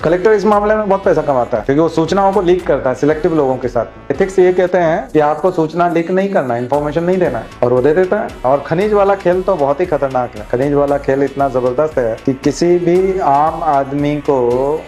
Collector इस मामले में बहुत पैसा कमाता है क्योंकि वो सूचनाओं को लीक करता है सिलेक्टिव लोगों के साथ। एथिक्स ये कहते हैं कि आपको सूचना लीक नहीं करना है, इन्फॉर्मेशन नहीं देना है, और वो दे देता है। और खनिज वाला खेल तो बहुत ही खतरनाक है। खनिज वाला खेल इतना जबरदस्त है कि किसी भी आम आदमी को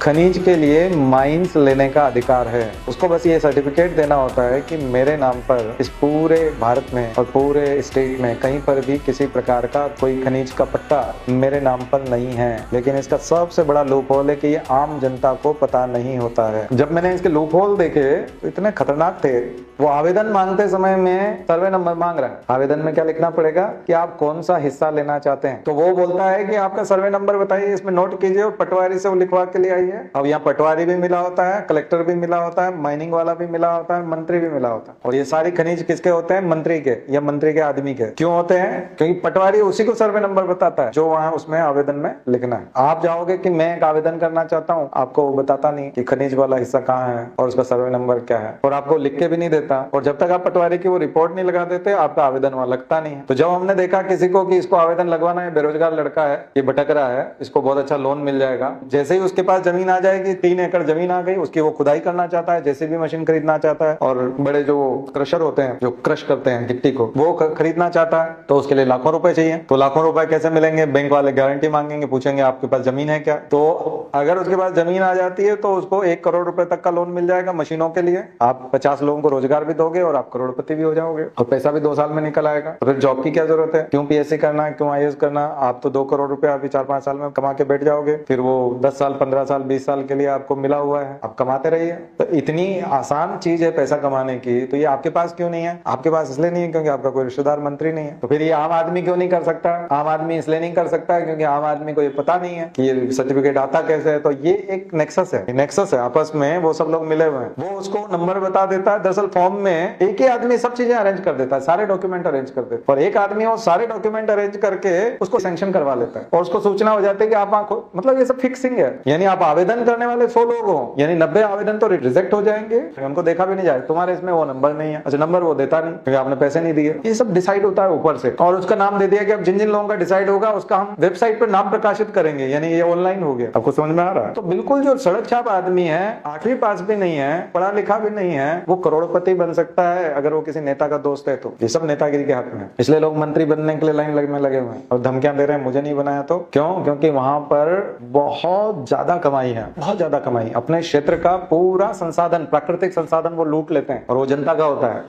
खनिज के लिए माइंस लेने का अधिकार है। उसको बस ये सर्टिफिकेट देना होता है कि मेरे नाम पर इस पूरे भारत में और पूरे स्टेट में कहीं पर भी किसी प्रकार का कोई खनिज का पट्टा मेरे नाम पर नहीं है। लेकिन इसका सबसे बड़ा लूप होल है कि ये आम जनता को पता नहीं होता है। जब मैंने इसके लूप होल देखे तो इतने खतरनाक थे। वो आवेदन मांगते समय में सर्वे नंबर मांग रहा है। आवेदन में क्या लिखना पड़ेगा कि आप कौन सा हिस्सा लेना चाहते हैं, तो वो बोलता है कि आपका सर्वे नंबर बताइए, इसमें नोट कीजिए और पटवारी से वो लिखवा के लिए आइए। अब यहाँ पटवारी भी मिला होता है, कलेक्टर भी मिला होता है, माइनिंग वाला भी मिला होता है, मंत्री भी मिला होता है। और ये सारी खनिज किसके होते हैं? मंत्री के या मंत्री के आदमी के। क्यों होते हैं? क्योंकि पटवारी उसी को सर्वे नंबर बताता है जो वहां उसमें आवेदन में लिखना है। आप जाओगे कि मैं एक आवेदन करना चाहता हूँ, आपको वो बताता नहीं कि खनिज वाला हिस्सा कहाँ है और उसका सर्वे नंबर क्या है, और आपको लिख के भी नहीं देता। और जब तक आप पटवारी की वो रिपोर्ट नहीं लगा देते, आपका आवेदन वहां लगता नहीं है। तो जब हमने देखा किसी को कि इसको आवेदन लगवाना है, बेरोजगार लड़का है, ये भटक रहा है, इसको बहुत अच्छा लोन मिल जाएगा, जैसे ही उसके पास जमीन आ जाएगी, 3 एकड़ जमीन आ गई, उसकी वो खुदाई करना चाहता है, जेसीबी मशीन खरीदना चाहता है, और बड़े जो क्रशर होते हैं जो क्रश करते हैं गिट्टी को, वो खरीदना चाहता है, तो उसके लिए लाखों रुपए चाहिए। तो लाखों रुपए कैसे मिलेंगे? बैंक वाले गारंटी मांगेंगे, पूछेंगे आपके पास जमीन है क्या। तो अगर उसके पास जमीन आ जाती है तो उसको 1 करोड़ रुपए तक का लोन मिल जाएगा मशीनों के लिए। आप 50 लोगों को रोजगार भी दोगे और आप करोड़पति भी हो जाओगे, और पैसा भी 2 साल में निकल आएगा। तो फिर जॉब की क्या जरूरत है? क्यों पीएससी करना है, क्यों आईएएस करना? आप तो 2 करोड़ रुपए अभी 4-5 साल में कमा के बैठ जाओगे। फिर वो 10 साल, 15 साल, 20 साल के लिए आपको मिला हुआ है, आप कमाते रहिए। तो इतनी आसान चीज है पैसा कमाने की, तो ये आपके पास क्यों नहीं है? आपके पास इसलिए नहीं है क्योंकि आपका कोई रिश्तेदार मंत्री नहीं है। तो फिर ये आम आदमी क्यों नहीं कर सकता? आम आदमी इसलिए नहीं कर सकता क्योंकि आम आदमी को ये पता नहीं है कि ये सर्टिफिकेट आता कैसे है। तो ये एक नेक्सस है आपस में, वो सब लोग मिले हुए हैं। वो उसको नंबर बता देता है। दरअसल फॉर्म में एक ही आदमी सब चीजें अरेंज कर देता है, सारे डॉक्यूमेंट अरेंज कर देता है, और एक आदमी वो सारे डॉक्यूमेंट अरेंज करके उसको सैंक्शन करवा लेता है, और उसको सूचना हो जाती है कि आप मतलब ये सब फिक्सिंग है। यानी आप आवेदन करने वाले 100 लोग हो, यानी 90 आवेदन तो रिजेक्ट हो जाएंगे, उनको देखा भी नहीं जाए, तुम्हारे इसमें वो नंबर नहीं है। अच्छा, नंबर वो देता नहीं क्योंकि आपने पैसे नहीं दिए। ये सब डिसाइड होता है ऊपर से, और उसका नाम दे दिया कि अब जिन जिन लोगों का डिसाइड होगा उसका हम वेबसाइट पर नाम प्रकाशित करेंगे, यानी ये ऑनलाइन हो गया। आपको समझ में आ रहा है? तो बिल्कुल जो सड़क छाप आदमी है, 8वीं पास भी नहीं है, पढ़ा लिखा भी नहीं है, वो करोड़पति बन सकता है अगर वो किसी नेता का दोस्त है। तो ये सब नेतागिरी के हाथ में, इसलिए लोग मंत्री बनने के लिए लाइन में लगे हुए हैं और धमकियां दे रहे हैं, मुझे नहीं बनाया तो। क्यों? क्योंकि वहां पर बहुत ज्यादा कमाई है, बहुत ज्यादा कमाई। अपने क्षेत्र का पूरा संसाधन, प्राकृतिक संसाधन वो लूट लेते हैं, और वो जनता का होता है।